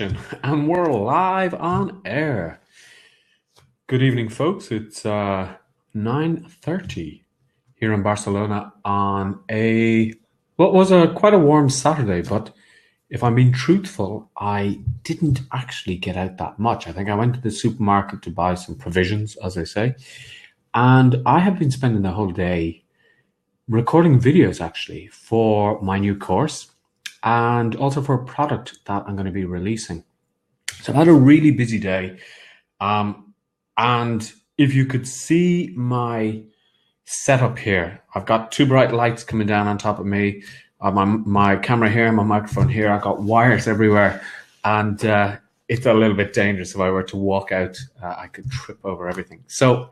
And we're live on air. Good evening, folks. It's 9:30 here in Barcelona on what was quite a warm Saturday. But if I'm being truthful, I didn't actually get out that much. I think I went to the supermarket to buy some provisions, as they say, and I have been spending the whole day recording videos actually for my new course and also for a product that I'm going to be releasing. So I've had a really busy day. And if you could see my setup here, I've got two bright lights coming down on top of me. My camera here, my microphone here. I've got wires everywhere. And it's a little bit dangerous. If I were to walk out, I could trip over everything. So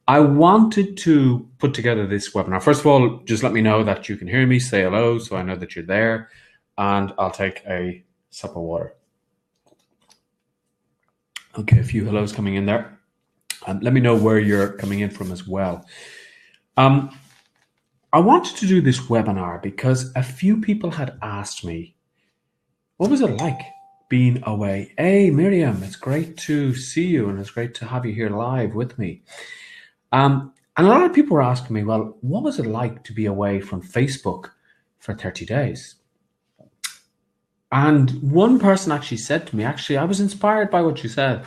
I wanted to put together this webinar. First of all, just let me know that you can hear me, say hello, so I know that you're there. And I'll take a sip of water. Okay, a few hellos coming in there. Let me know where you're coming in from as well. I wanted to do this webinar because a few people had asked me, what was it like being away? Hey, Miriam, it's great to see you and it's great to have you here live with me. And a lot of people were asking me, well, what was it like to be away from Facebook for 30 days? And one person actually said to me, I was inspired by what you said.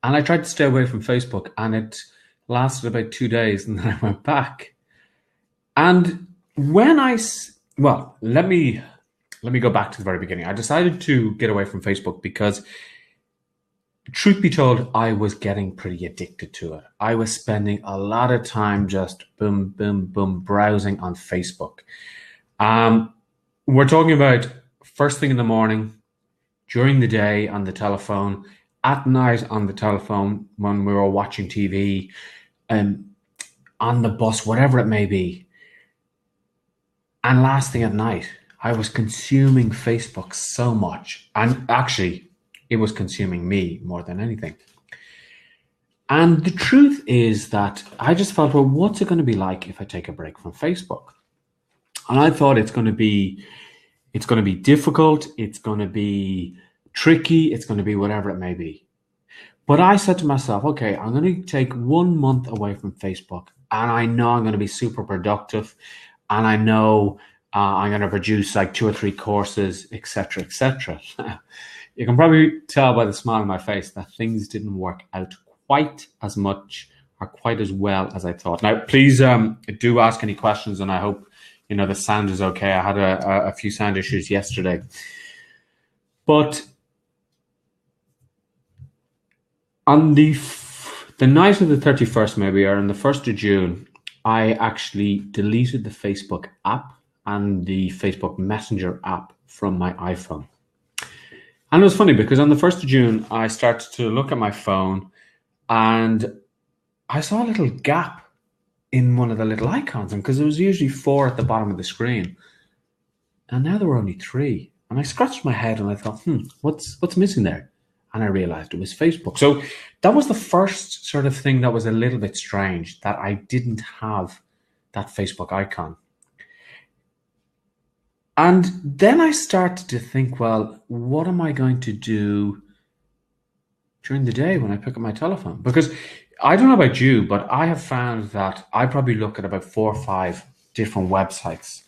And I tried to stay away from Facebook and it lasted about 2 days and then I went back. And when let me go back to the very beginning. I decided to get away from Facebook because, truth be told, I was getting pretty addicted to it. I was spending a lot of time just boom, boom, boom, browsing on Facebook. We're talking about first thing in the morning, during the day on the telephone, at night on the telephone when we were watching TV, on the bus, whatever it may be. And last thing at night, I was consuming Facebook so much. And actually, it was consuming me more than anything. And the truth is that I just felt, well, what's it going to be like if I take a break from Facebook? And I thought it's going to be difficult, it's going to be tricky, it's going to be whatever it may be. But I said to myself, okay, I'm going to take 1 month away from Facebook and I know I'm going to be super productive and I know I'm going to produce like 2 or 3 courses, etc., etc. You can probably tell by the smile on my face that things didn't work out quite as much or quite as well as I thought. Now, please do ask any questions and I hope the sound is okay. I had a few sound issues yesterday. But on the night of the 31st, maybe, or on the 1st of June, I actually deleted the Facebook app and the Facebook Messenger app from my iPhone. And it was funny because on the 1st of June, I started to look at my phone and I saw a little gap in one of the little icons, and because there was usually 4 at the bottom of the screen, and now there were only 3. And I scratched my head and I thought, what's missing there? And I realized it was Facebook. So that was the first sort of thing that was a little bit strange, that I didn't have that Facebook icon. And then I started to think, well, what am I going to do during the day when I pick up my telephone? Because I don't know about you, but I have found that I probably look at about 4 or 5 different websites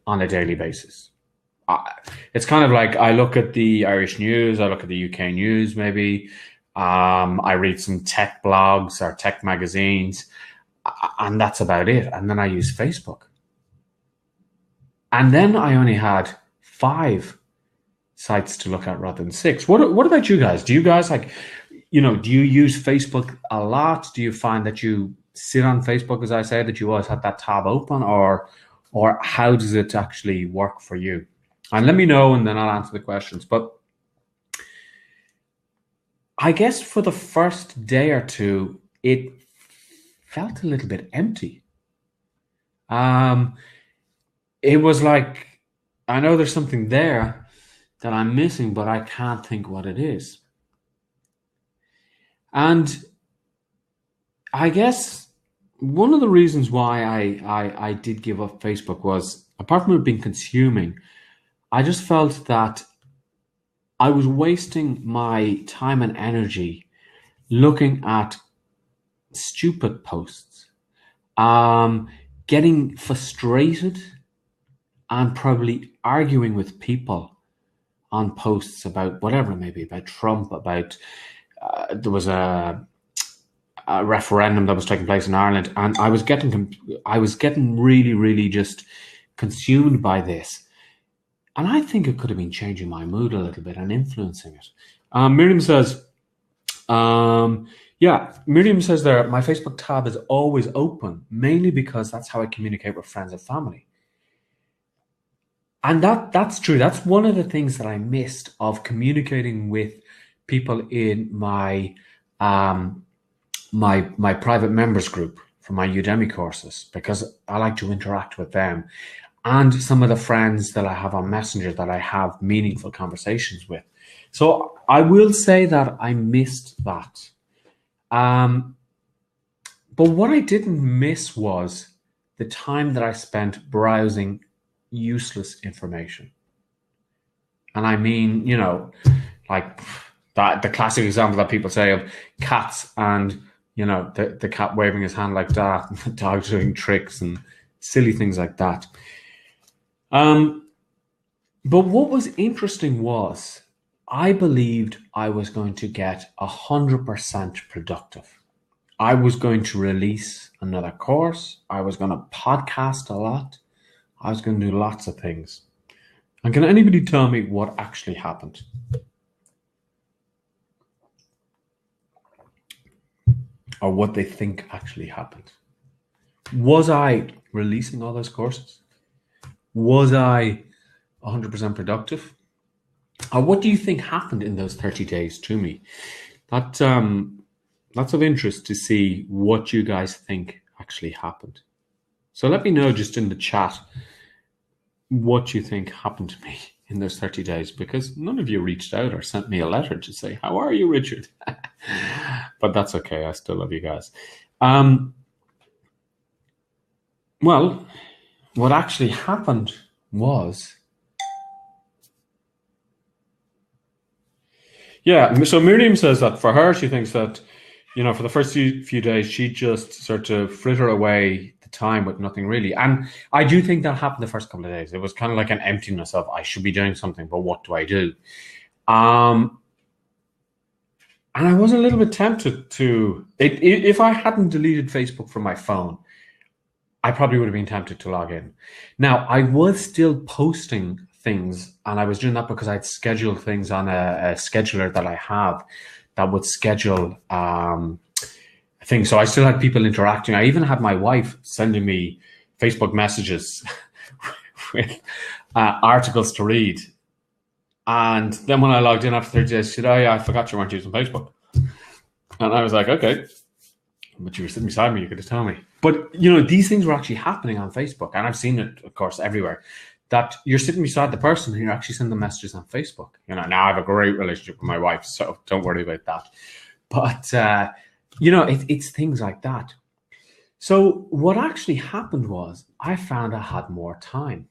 on a daily basis. It's kind of like I look at the Irish news, I look at the UK news maybe, I read some tech blogs or tech magazines, and that's about it. And then I use Facebook. And then I only had 5 sites to look at rather than 6. What about you guys? Do you guys do you use Facebook a lot? Do you find that you sit on Facebook, as I say, that you always have that tab open, or how does it actually work for you? And let me know, and then I'll answer the questions. But I guess for the first day or two, it felt a little bit empty. It was like, I know there's something there that I'm missing, but I can't think what it is. And I guess one of the reasons why I did give up Facebook was, apart from it being consuming, I just felt that I was wasting my time and energy looking at stupid posts, getting frustrated, and probably arguing with people on posts about whatever it may be, about Trump, about there was a referendum that was taking place in Ireland, and I was getting really, really just consumed by this. And I think it could have been changing my mood a little bit and influencing it. Miriam says, Miriam says there, my Facebook tab is always open, mainly because that's how I communicate with friends and family. And that's true. That's one of the things that I missed of communicating with people in my my private members group for my Udemy courses, because I like to interact with them and some of the friends that I have on Messenger that I have meaningful conversations with. So I will say that I missed that. But what I didn't miss was the time that I spent browsing useless information. And I mean, you know, like that, the classic example that people say of cats and, you know, the cat waving his hand like that, and the dog doing tricks and silly things like that. But what was interesting was I believed I was going to get 100% productive. I was going to release another course. I was going to podcast a lot. I was going to do lots of things. And can anybody tell me what actually happened? Or what they think actually happened? Was I releasing all those courses? Was I 100% productive? Or what do you think happened in those 30 days to me? That's of interest to see what you guys think actually happened. So let me know just in the chat what you think happened to me in those 30 days, because none of you reached out or sent me a letter to say, how are you, Richard? But that's okay. I still love you guys. Well, what actually happened was, so Miriam says that for her, she thinks that, you know, for the first few days, she just sort of fritter away the time with nothing really. And I do think that happened the first couple of days. It was kind of like an emptiness of, I should be doing something, but what do I do? And I was a little bit tempted to, if I hadn't deleted Facebook from my phone, I probably would have been tempted to log in. Now, I was still posting things, and I was doing that because I'd scheduled things on a scheduler that I have that would schedule things. So I still had people interacting. I even had my wife sending me Facebook messages with articles to read. And then when I logged in after 30 days, she said, oh yeah, I forgot you weren't using Facebook. And I was like, okay, but you were sitting beside me, you could have told me. But, you know, these things were actually happening on Facebook. And I've seen it, of course, everywhere, that you're sitting beside the person and you're actually sending messages on Facebook. You know, now I have a great relationship with my wife, so don't worry about that. But, you know, it's things like that. So what actually happened was I found I had more time.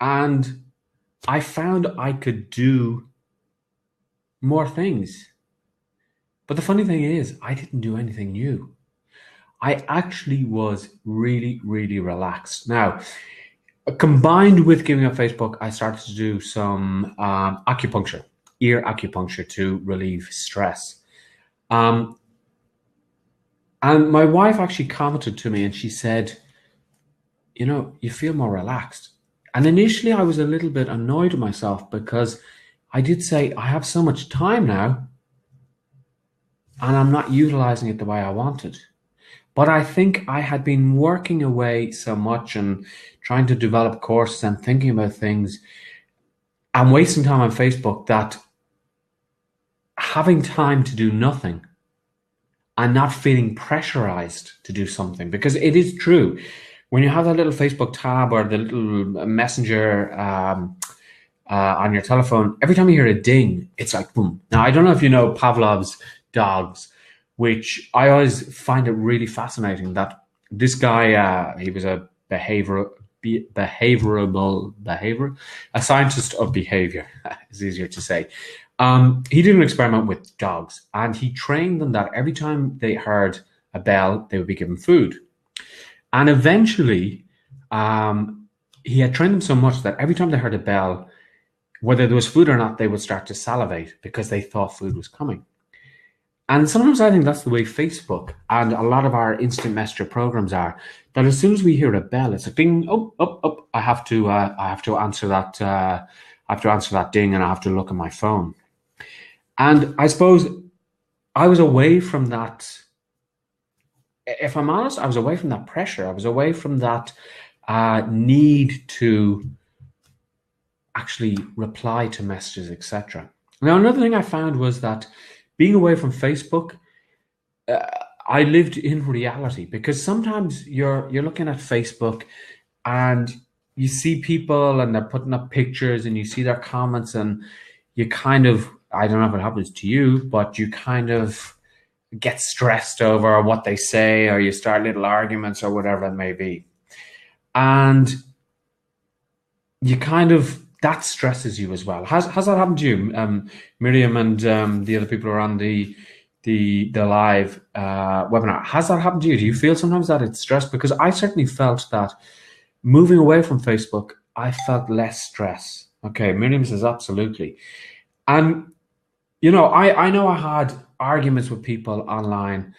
And I found I could do more things. But the funny thing is, I didn't do anything new. I actually was really, really relaxed. Now, combined with giving up Facebook, I started to do some acupuncture, ear acupuncture to relieve stress. And my wife actually commented to me and she said, you know, you feel more relaxed. And initially I was a little bit annoyed with myself because I did say, I have so much time now and I'm not utilizing it the way I wanted. But I think I had been working away so much and trying to develop courses and thinking about things and wasting time on Facebook that having time to do nothing and not feeling pressurized to do something, because it is true. When you have that little Facebook tab or the little messenger on your telephone, every time you hear a ding, it's like boom. Now, I don't know if you know Pavlov's dogs, which I always find it really fascinating that this guy, he was a behavioral a scientist of behavior, is easier to say. He did an experiment with dogs, and he trained them that every time they heard a bell, they would be given food. And eventually, he had trained them so much that every time they heard a bell, whether there was food or not, they would start to salivate because they thought food was coming. And sometimes I think that's the way Facebook and a lot of our instant messenger programs are. That as soon as we hear a bell, it's a ding. Oh! I have to answer that. I have to answer that ding, and I have to look at my phone. And I suppose I was away from that. If I'm honest, I was away from that pressure. I was away from that need to actually reply to messages, etc. Now, another thing I found was that being away from Facebook, I lived in reality, because sometimes you're looking at Facebook and you see people and they're putting up pictures and you see their comments, and you kind of, I don't know if it happens to you, but you kind of get stressed over what they say, or you start little arguments or whatever it may be. And you kind of, that stresses you as well. Has that happened to you, Miriam, and the other people who are on the live webinar? Has that happened to you? Do you feel sometimes that it's stressed? Because I certainly felt that moving away from Facebook, I felt less stress. Okay, Miriam says absolutely. And you know, I know I had arguments with people online,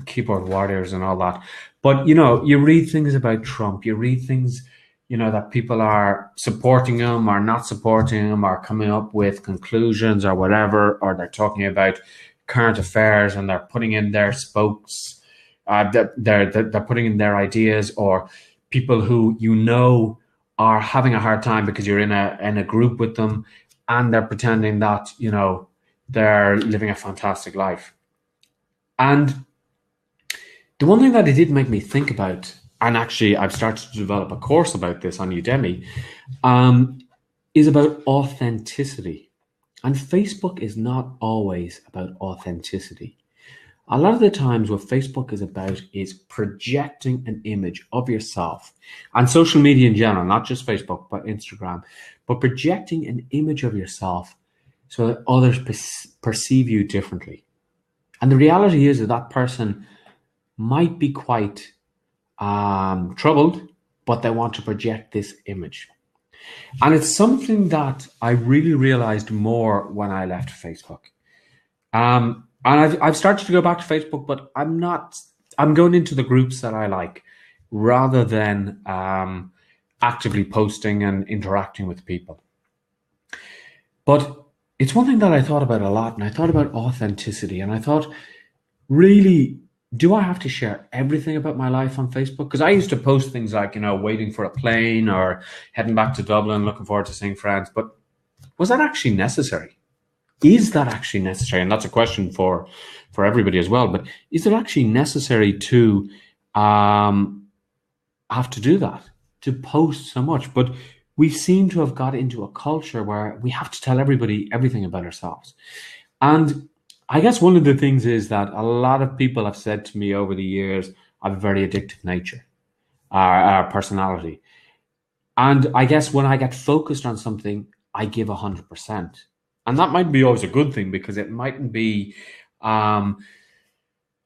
keyboard warriors and all that. But you know, you read things about Trump, you read things, you know, that people are supporting him or not supporting him, or coming up with conclusions or whatever, or they're talking about current affairs and they're putting in their spokes, they're putting in their ideas, or people who you know are having a hard time because you're in a group with them, and they're pretending that, you know, they're living a fantastic life. And the one thing that it did make me think about, and actually I've started to develop a course about this on Udemy, is about authenticity. And Facebook is not always about authenticity. A lot of the times what Facebook is about is projecting an image of yourself, and social media in general, not just Facebook, but Instagram, but projecting an image of yourself so that others perceive you differently. And the reality is that that person might be quite troubled, but they want to project this image. And it's something that I really realized more when I left Facebook. And I've started to go back to Facebook, but I'm going into the groups that I like, rather than actively posting and interacting with people. But it's one thing that I thought about a lot, and I thought about authenticity, and I thought, really, do I have to share everything about my life on Facebook? Because I used to post things like, you know, waiting for a plane or heading back to Dublin, looking forward to seeing friends. But was that actually necessary? Is that actually necessary? And that's a question for everybody as well. But is it actually necessary to have to do that, to post so much? But we seem to have got into a culture where we have to tell everybody everything about ourselves. And I guess one of the things is that a lot of people have said to me over the years, I have a very addictive nature, personality. And I guess when I get focused on something, I give 100%. And that might be always a good thing, because it mightn't be,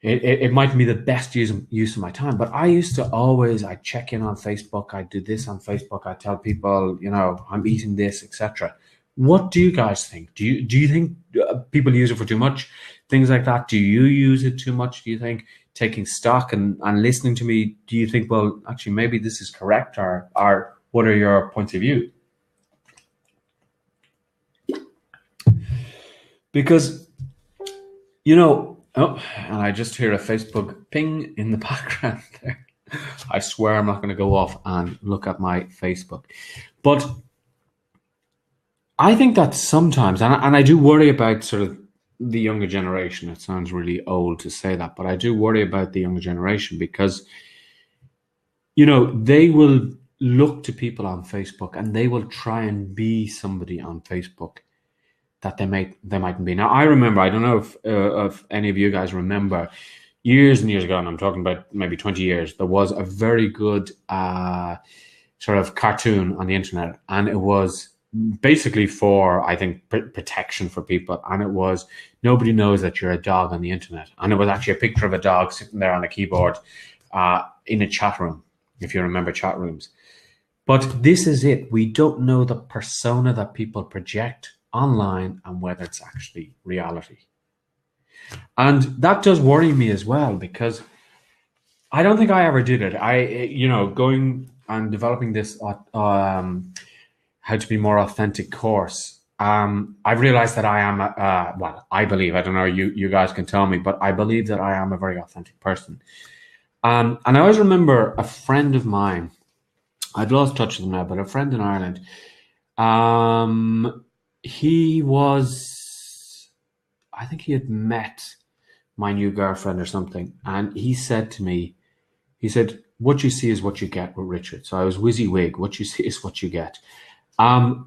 it mightn't be the best use of my time. But I used to always, I check in on Facebook, I do this on Facebook, I tell people, you know, I'm eating this, etc. What do you guys think? Do you think people use it for too much? Things like that. Do you use it too much? Do you think, taking stock and listening to me, do you think, well, actually, maybe this is correct, or what are your points of view? Because, you know, oh, and I just hear a Facebook ping in the background there. I swear I'm not going to go off and look at my Facebook. But I think that sometimes, and I do worry about sort of the younger generation. It sounds really old to say that, but I do worry about the younger generation, because, you know, they will look to people on Facebook and they will try and be somebody on Facebook that they mightn't be. Now, I remember, I don't know if any of you guys remember, years and years ago, and I'm talking about maybe 20 years, there was a very good sort of cartoon on the internet, and it was basically for, I think, protection for people. And it was, nobody knows that you're a dog on the internet. And it was actually a picture of a dog sitting there on a keyboard in a chat room, if you remember chat rooms. But this is it. We don't know the persona that people project online and whether it's actually reality. And that does worry me as well, because I don't think I ever did it. Going and developing this how to be more authentic course, I've realized that I am, I believe, I don't know, you guys can tell me, but I believe that I am a very authentic person. And I always remember a friend of mine, I've lost touch with him now, but a friend in Ireland, I think he had met my new girlfriend or something. And he said to me, what you see is what you get with Richard. So I was WYSIWYG, what you see is what you get. And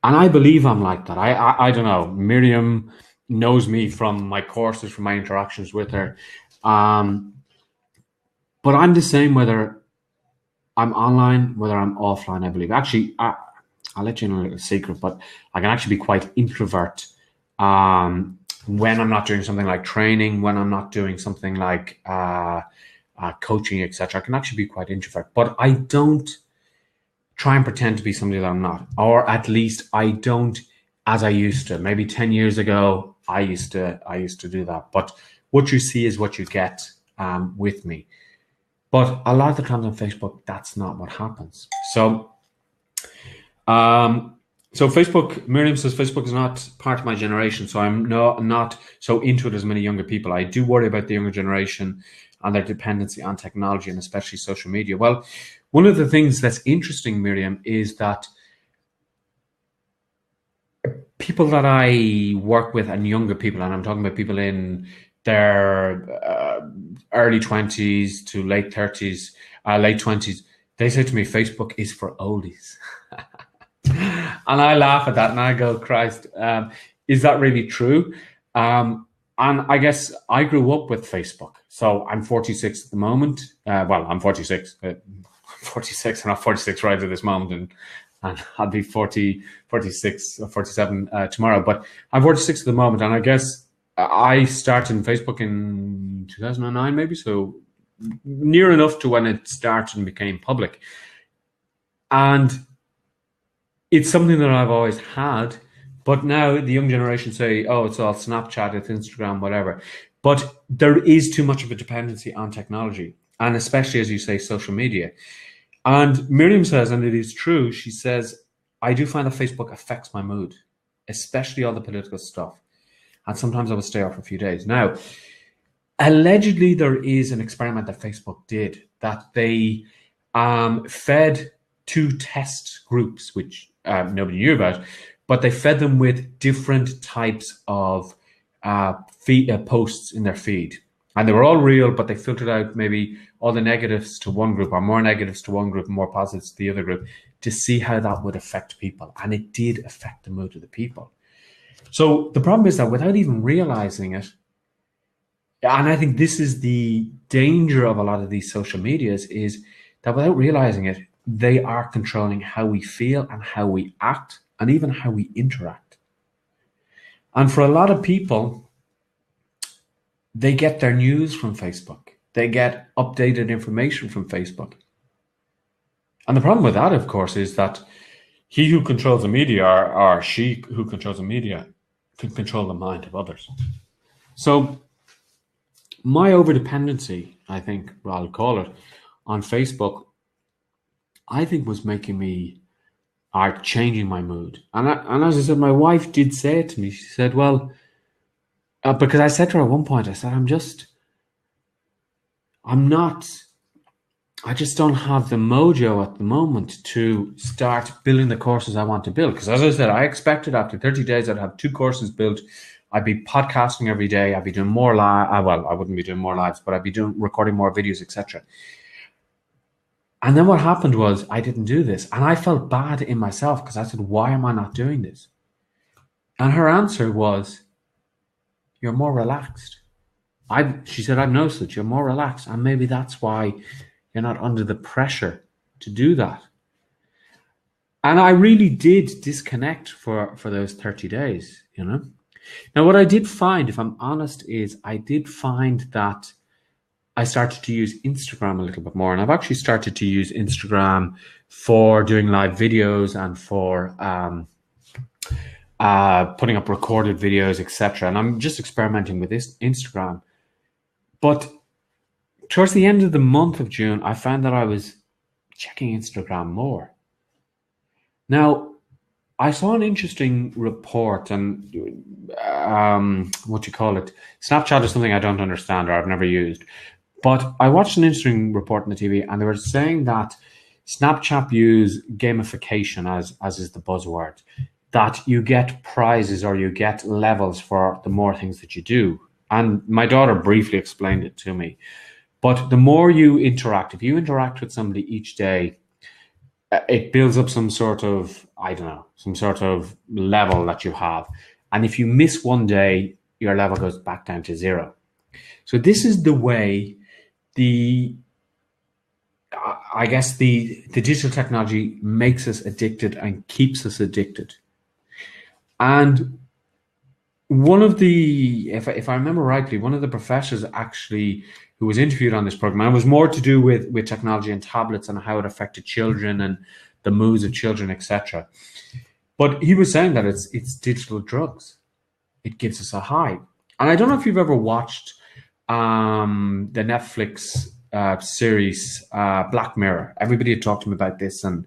I believe I'm like that. I don't know. Miriam knows me from my courses, from my interactions with her. But I'm the same whether I'm online, whether I'm offline, I believe. Actually, I'll let you know a little secret, but I can actually be quite introvert when I'm not doing something like training, when I'm not doing something like coaching, etc. I can actually be quite introvert, but I don't try and pretend to be somebody that I'm not, or at least I don't as I used to. Maybe 10 years ago, I used to do that. But what you see is what you get with me. But a lot of the times on Facebook, that's not what happens. So Facebook, Miriam says Facebook is not part of my generation, so I'm not so into it as many younger people. I do worry about the younger generation and their dependency on technology, and especially social media. Well, one of the things that's interesting, Miriam, is that people that I work with, and younger people, and I'm talking about people in their early 20s to late 30s, late 20s, they say to me, Facebook is for oldies. And I laugh at that and I go, Christ, is that really true? And I guess I grew up with Facebook. So I'm 46 at the moment. I'm 46. I'm 46. I'm not 46 right at this moment. And I'll be 46 or 47 tomorrow. But I'm 46 at the moment. And I guess I started in Facebook in 2009, maybe. So near enough to when it started and became public. And it's something that I've always had, but now the young generation say, oh, it's all Snapchat, it's Instagram, whatever. But there is too much of a dependency on technology, and especially, as you say, social media. And Miriam says, and it is true, she says, I do find that Facebook affects my mood, especially all the political stuff. And sometimes I will stay off for a few days. Now, allegedly, there is an experiment that Facebook did that they fed 2 test groups, which nobody knew about, but they fed them with different types of posts in their feed. And they were all real, but they filtered out maybe all the negatives to one group, or more negatives to one group, and more positives to the other group, to see how that would affect people. And it did affect the mood of the people. So the problem is that without even realizing it, and I think this is the danger of a lot of these social medias, is that without realizing it, they are controlling how we feel and how we act and even how we interact. And for a lot of people, they get their news from Facebook. They get updated information from Facebook. And the problem with that, of course, is that he who controls the media, or she who controls the media, can control the mind of others. So my overdependency, I think, I'll call it, on Facebook, I think was making me, or changing my mood. And as I said, my wife did say it to me. She said, well, because I said to her at one point, I said, I just don't have the mojo at the moment to start building the courses I want to build. Because as I said, I expected after 30 days, I'd have 2 courses built. I'd be podcasting every day. I'd be doing more live. Well, I wouldn't be doing more lives, but I'd be recording more videos, etc. And then what happened was I didn't do this. And I felt bad in myself because I said, why am I not doing this? And her answer was, you're more relaxed. She said, I've noticed that you're more relaxed, and maybe that's why you're not under the pressure to do that. And I really did disconnect for those 30 days, you know. Now, what I did find, if I'm honest, is I did find that I started to use Instagram a little bit more. And I've actually started to use Instagram for doing live videos and for putting up recorded videos, etc. And I'm just experimenting with this Instagram. But towards the end of the month of June, I found that I was checking Instagram more. Now, I saw an interesting report, and what do you call it? Snapchat is something I don't understand or I've never used. But I watched an interesting report on the TV, and they were saying that Snapchat use gamification, as is the buzzword, that you get prizes or you get levels for the more things that you do. And my daughter briefly explained it to me. But the more you interact, if you interact with somebody each day, it builds up some sort of, I don't know, some sort of level that you have. And if you miss one day, your level goes back down to 0. So this is the way I guess the digital technology makes us addicted and keeps us addicted. And one of the, if I remember rightly, one of the professors actually who was interviewed on this program, and it was more to do with technology and tablets and how it affected children and the moods of children, etc. But he was saying that it's digital drugs. It gives us a high. And I don't know if you've ever watched the Netflix series Black Mirror. Everybody had talked to me about this, and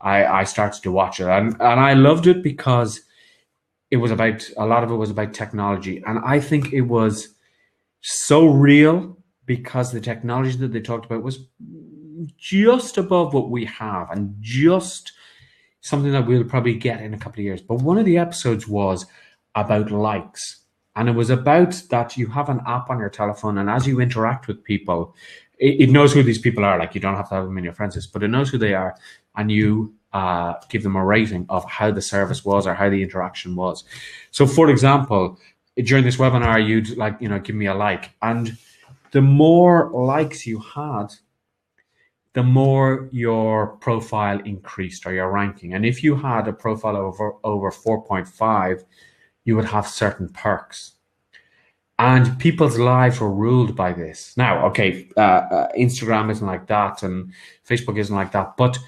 I started to watch it, and I loved it because it was about, a lot of it was about technology, and I think it was so real because the technology that they talked about was just above what we have and just something that we'll probably get in a couple of years. But one of the episodes was about likes. And it was about that you have an app on your telephone, and as you interact with people, it knows who these people are. Like, you don't have to have them in your friends list, but it knows who they are, and you give them a rating of how the service was or how the interaction was. So, for example, during this webinar, you'd give me a like, and the more likes you had, the more your profile increased or your ranking. And if you had a profile over 4.5, you would have certain perks. And people's lives were ruled by this. Now, okay, Instagram isn't like that and Facebook isn't like that. But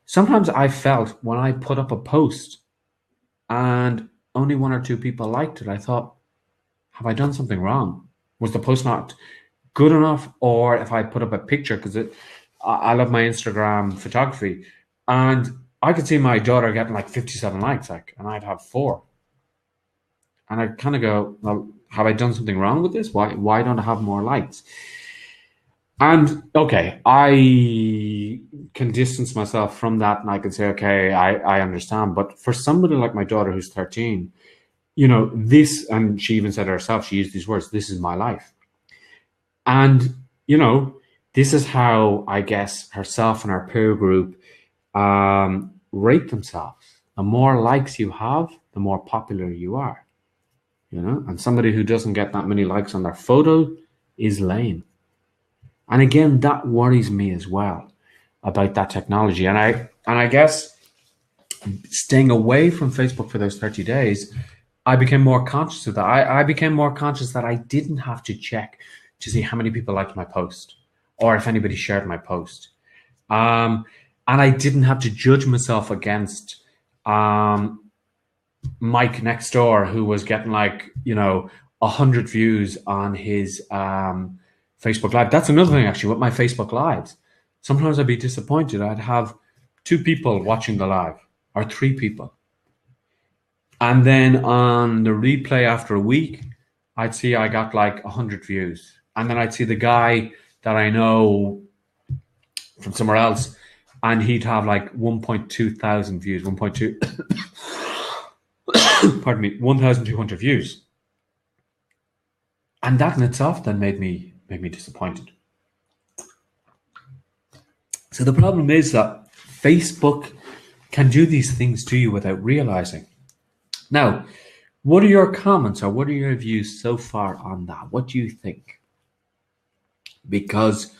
sometimes I felt when I put up a post and only 1 or 2 people liked it, I thought, have I done something wrong? Was the post not good enough? Or if I put up a picture, because I love my Instagram photography, and I could see my daughter getting like 57 likes, and I'd have 4. And I kind of go, well, have I done something wrong with this? Why don't I have more likes? And okay, I can distance myself from that, and I can say, okay, I understand. But for somebody like my daughter who's 13, this, and she even said herself, she used these words, this is my life. And, this is how, I guess, herself and her peer group rate themselves. The more likes you have, the more popular you are. And somebody who doesn't get that many likes on their photo is lame. And again, that worries me as well about that technology. And I guess staying away from Facebook for those 30 days, I became more conscious of that. I became more conscious that I didn't have to check to see how many people liked my post or if anybody shared my post. And I didn't have to judge myself against Mike next door, who was getting 100 views on his Facebook Live. That's another thing, actually, with my Facebook Lives. Sometimes I'd be disappointed. I'd have 2 people watching the live or 3 people. And then on the replay after a week, I'd see I got 100 views. And then I'd see the guy that I know from somewhere else, and he'd have 1.2 thousand views, 1,200 views. And that in itself then made me disappointed. So the problem is that Facebook can do these things to you without realizing. Now, what are your comments or what are your views so far on that? What do you think? because,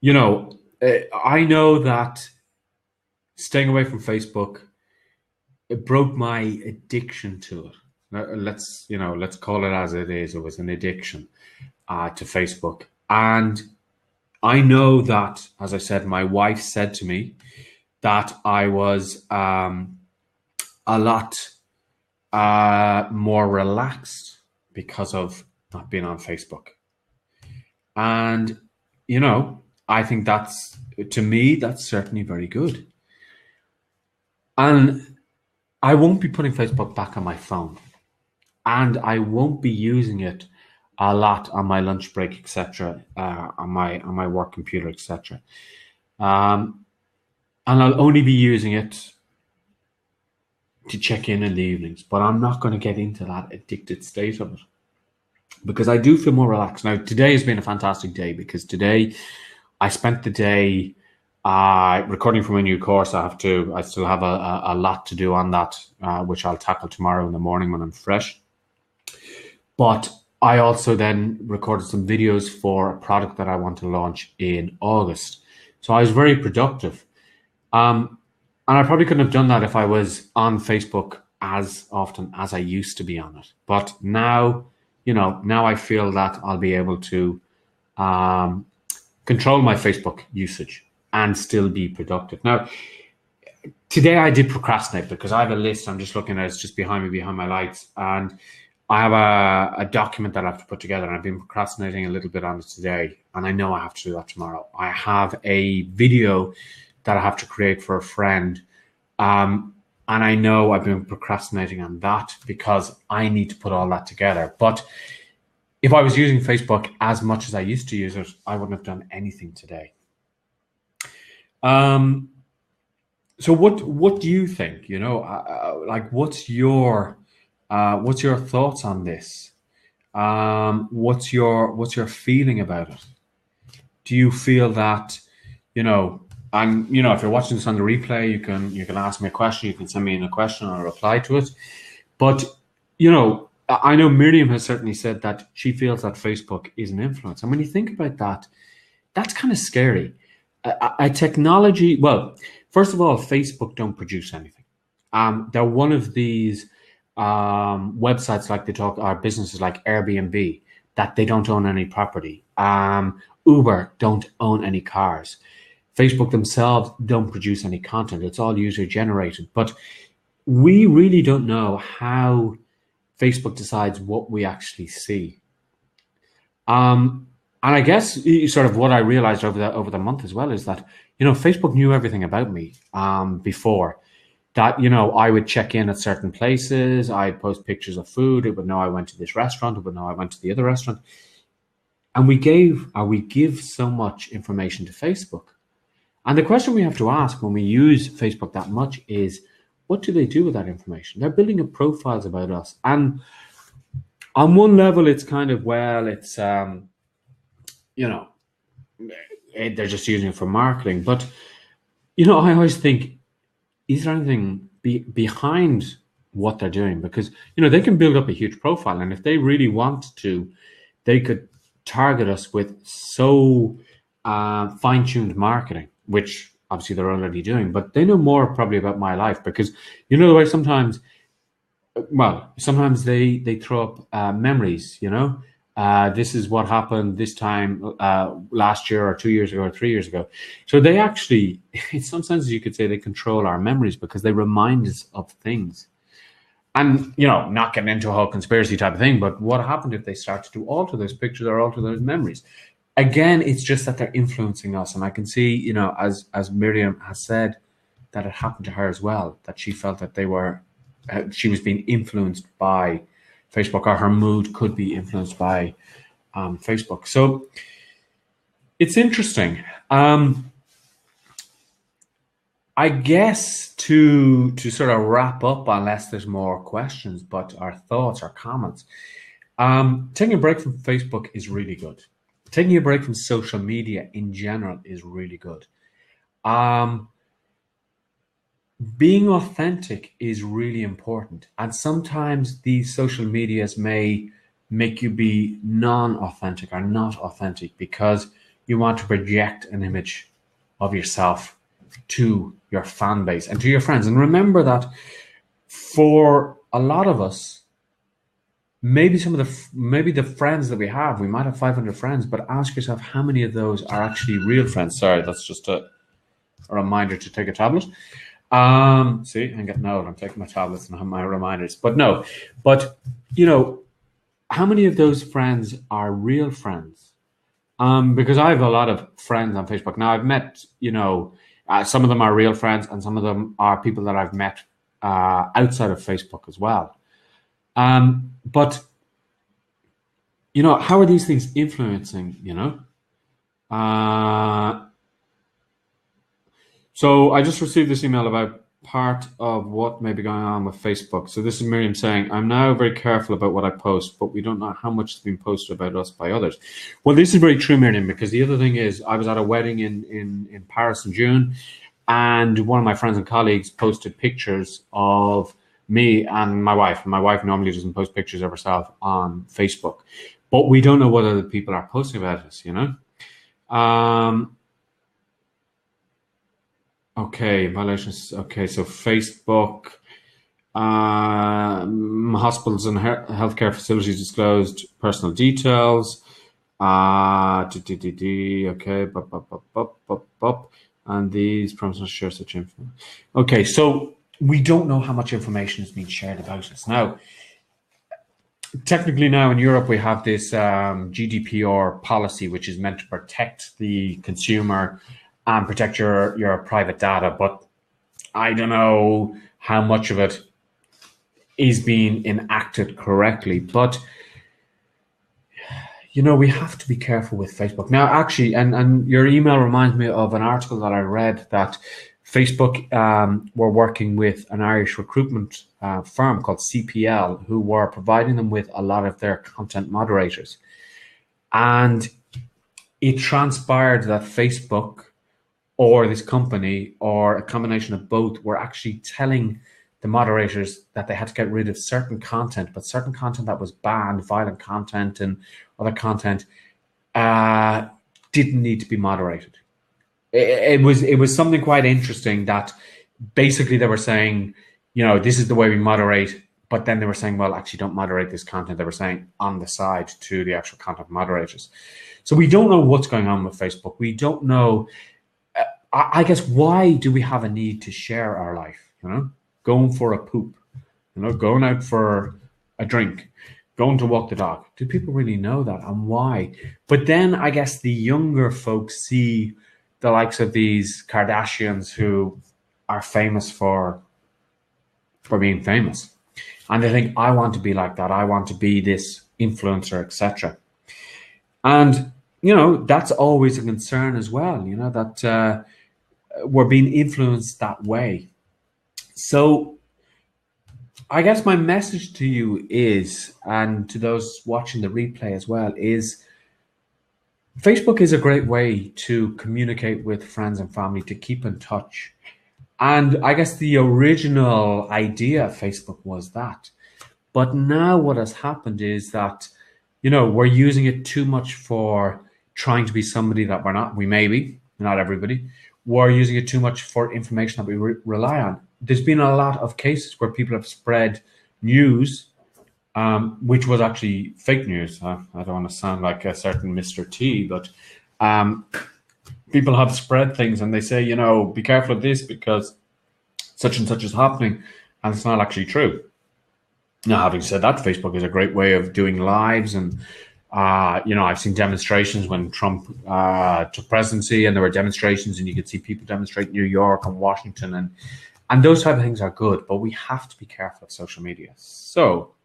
you know, I know that staying away from Facebook, it broke my addiction to it. Let's call it as it is. It was an addiction to Facebook. And I know that, as I said, my wife said to me that I was a lot more relaxed because of not being on Facebook. And, I think to me, that's certainly very good. And I won't be putting Facebook back on my phone. And I won't be using it a lot on my lunch break, etc., on my work computer, etc. And I'll only be using it to check in the evenings, but I'm not going to get into that addicted state of it because I do feel more relaxed. Now, today has been a fantastic day because today I spent the day recording for my new course. I still have a lot to do on that, which I'll tackle tomorrow in the morning when I'm fresh. But I also then recorded some videos for a product that I want to launch in August. So I was very productive. And I probably couldn't have done that if I was on Facebook as often as I used to be on it. But now, now I feel that I'll be able to control my Facebook usage and still be productive. Now, today I did procrastinate because I have a list. I'm just looking at it. It's just behind my lights. And I have a document that I have to put together, and I've been procrastinating a little bit on it today, and I know I have to do that tomorrow. I have a video that I have to create for a friend, and I know I've been procrastinating on that because I need to put all that together. But if I was using Facebook as much as I used to use it, I wouldn't have done anything today. So what do you think? What's your thoughts on this? What's your feeling about it? Do you feel that, and if you're watching this on the replay, you can ask me a question, you can send me in a question and I'll reply to it. But, I know Miriam has certainly said that she feels that Facebook is an influence. And when you think about that, that's kind of scary. A technology, well, first of all, Facebook don't produce anything. They're one of these websites or businesses like Airbnb that they don't own any property. Uber don't own any cars. Facebook themselves don't produce any content. It's all user generated. But we really don't know how Facebook decides what we actually see. And I guess sort of what I realized over the month as well is that, Facebook knew everything about me before. That, I would check in at certain places. I'd post pictures of food. It would know I went to this restaurant. It would know I went to the other restaurant. And we give so much information to Facebook. And the question we have to ask when we use Facebook that much is, what do they do with that information? They're building up profiles about us. And on one level, it's kind of, it's, they're just using it for marketing. But, I always think, is there anything behind what they're doing? Because, they can build up a huge profile. And if they really want to, they could target us with so fine-tuned marketing, which obviously they're already doing. But they know more probably about my life because, the way sometimes they throw up memories, this is what happened this time last year or 2 years ago or 3 years ago. So they actually, in some sense, you could say they control our memories because they remind us of things. And, not getting into a whole conspiracy type of thing, but what happened if they start to alter those pictures or alter those memories? Again, it's just that they're influencing us. And I can see, as Miriam has said, that it happened to her as well, that she felt that she was being influenced by Facebook, or her mood could be influenced by Facebook. So it's interesting. I guess to sort of wrap up, unless there's more questions, but our thoughts, our comments, taking a break from Facebook is really good. Taking a break from social media in general is really good. Being authentic is really important. And sometimes these social medias may make you be non-authentic or not authentic because you want to project an image of yourself to your fan base and to your friends. And remember that for a lot of us, maybe the friends that we have, we might have 500 friends, but ask yourself how many of those are actually real friends. Sorry, that's just a reminder to take a tablet. See, I'm getting old. I'm taking my tablets and have my reminders. But no, how many of those friends are real friends? Because I have a lot of friends on Facebook. Now I've met, some of them are real friends and some of them are people that I've met outside of Facebook as well. But, how are these things influencing, So I just received this email about part of what may be going on with Facebook. So this is Miriam saying, I'm now very careful about what I post, but we don't know how much has been posted about us by others. Well, this is very true, Miriam, because the other thing is I was at a wedding in Paris in June, and one of my friends and colleagues posted pictures of me and my wife. And my wife normally doesn't post pictures of herself on Facebook, but we don't know what other people are posting about us, Okay, violations. Okay, so Facebook, hospitals and healthcare facilities disclosed personal details. Okay, and these promises share such information. Okay, so we don't know how much information is being shared about us. Now, technically now in Europe, we have this GDPR policy, which is meant to protect the consumer and protect your private data. But I don't know how much of it is being enacted correctly. But, we have to be careful with Facebook. Now, actually, and your email reminds me of an article that I read that Facebook were working with an Irish recruitment firm called CPL, who were providing them with a lot of their content moderators. And it transpired that Facebook or this company or a combination of both were actually telling the moderators that they had to get rid of certain content, but certain content that was banned, violent content and other content, didn't need to be moderated. It was something quite interesting that basically they were saying, this is the way we moderate, but then they were saying, well, actually don't moderate this content. They were saying on the side to the actual content moderators. So we don't know what's going on with Facebook. We don't know. I guess, why do we have a need to share our life? Going for a poop, going out for a drink, going to walk the dog. Do people really know that, and why? But then I guess the younger folks see the likes of these Kardashians who are famous for being famous, and they think, I want to be like that. I want to be this influencer, etc. And that's always a concern as well. That we're being influenced that way. So I guess my message to you is, and to those watching the replay as well, is Facebook is a great way to communicate with friends and family, to keep in touch. And I guess the original idea of Facebook was that. But now what has happened is that, we're using it too much for trying to be somebody that we're not. We may be, not everybody. We're using it too much for information that we rely on. There's been a lot of cases where people have spread news, which was actually fake news. I don't want to sound like a certain Mr. T, but people have spread things and they say, be careful of this because such and such is happening, and it's not actually true. Now, having said that, Facebook is a great way of doing lives, and I've seen demonstrations when Trump took presidency, and there were demonstrations, and you could see people demonstrate in New York and Washington, and those type of things are good, but we have to be careful of social media. So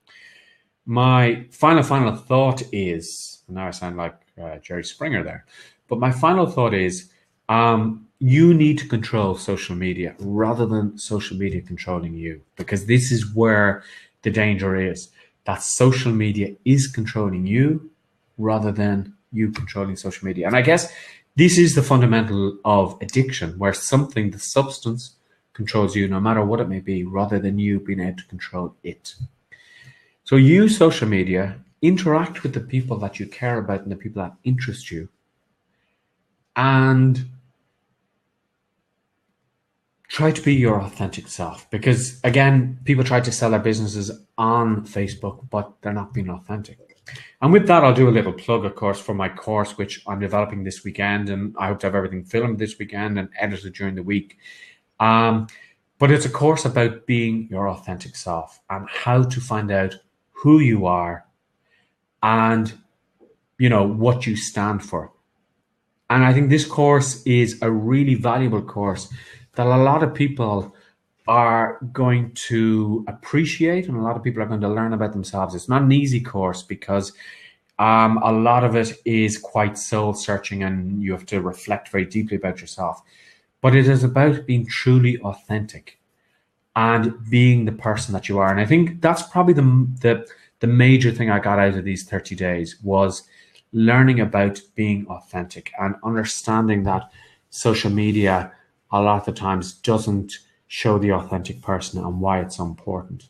my final thought is, now I sound like Jerry Springer there, but my final thought is, you need to control social media rather than social media controlling you, because this is where the danger is, that social media is controlling you rather than you controlling social media. And I guess this is the fundamental of addiction, where something, the substance, controls you no matter what it may be, rather than you being able to control it. So use social media interact with the people that you care about and the people that interest you, and try to be your authentic self. Because again, people try to sell their businesses on Facebook, but they're not being authentic. And with that, I'll do a little plug, of course, for my course, which I'm developing this weekend, and I hope to have everything filmed this weekend and edited during the week. But it's a course about being your authentic self and how to find out who you are and, you know, what you stand for. And I think this course is a really valuable course that a lot of people are going to appreciate, and a lot of people are going to learn about themselves. It's not an easy course because a lot of it is quite soul searching and you have to reflect very deeply about yourself. But it is about being truly authentic and being the person that you are. And I think that's probably the major thing I got out of these 30 days was learning about being authentic and understanding that social media a lot of the times doesn't show the authentic person and why it's so important.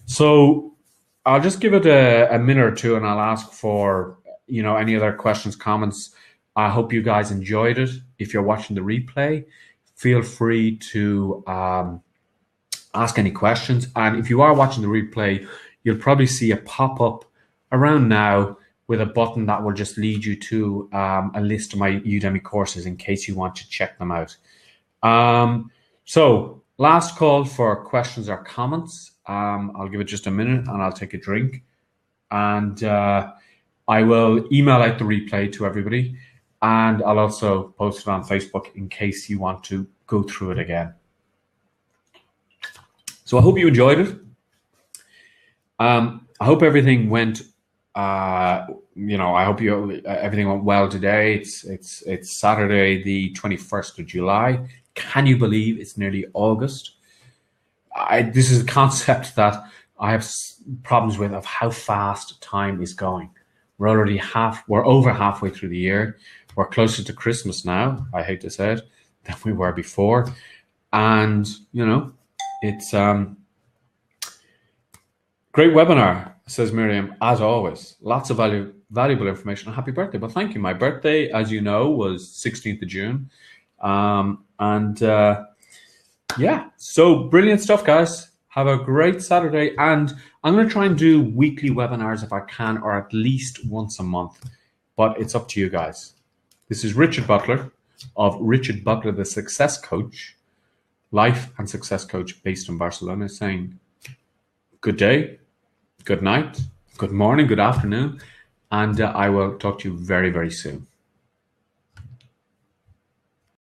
So I'll just give it a minute or two and I'll ask for, you know, any other questions, comments. I hope you guys enjoyed it. If you're watching the replay, feel free to ask any questions. And if you are watching the replay, you'll probably see a pop-up around now with a button that will just lead you to a list of my Udemy courses in case you want to check them out. So last call for questions or comments. I'll give it just a minute and I'll take a drink. And I will email out the replay to everybody. And I'll also post it on Facebook in case you want to go through it again. So I hope you enjoyed it. I hope everything went, you know, I hope everything went well today. It's Saturday, the 21st of July. Can you believe it's nearly August? This is a concept that I have problems with, of how fast time is going. We're over halfway through the year. We're closer to Christmas now, I hate to say it, than we were before. And, you know, it's great webinar, says Miriam, as always. Lots of valuable information. Happy birthday. Well, thank you. My birthday, as you know, was 16th of June. Yeah, so brilliant stuff, guys. Have a great Saturday. And I'm going to try and do weekly webinars if I can, or at least once a month. But it's up to you guys. This is Richard Butler of Richard Butler, the Success Coach, life and success coach based in Barcelona, saying good day, good night, good morning, good afternoon, and I will talk to you very, very soon.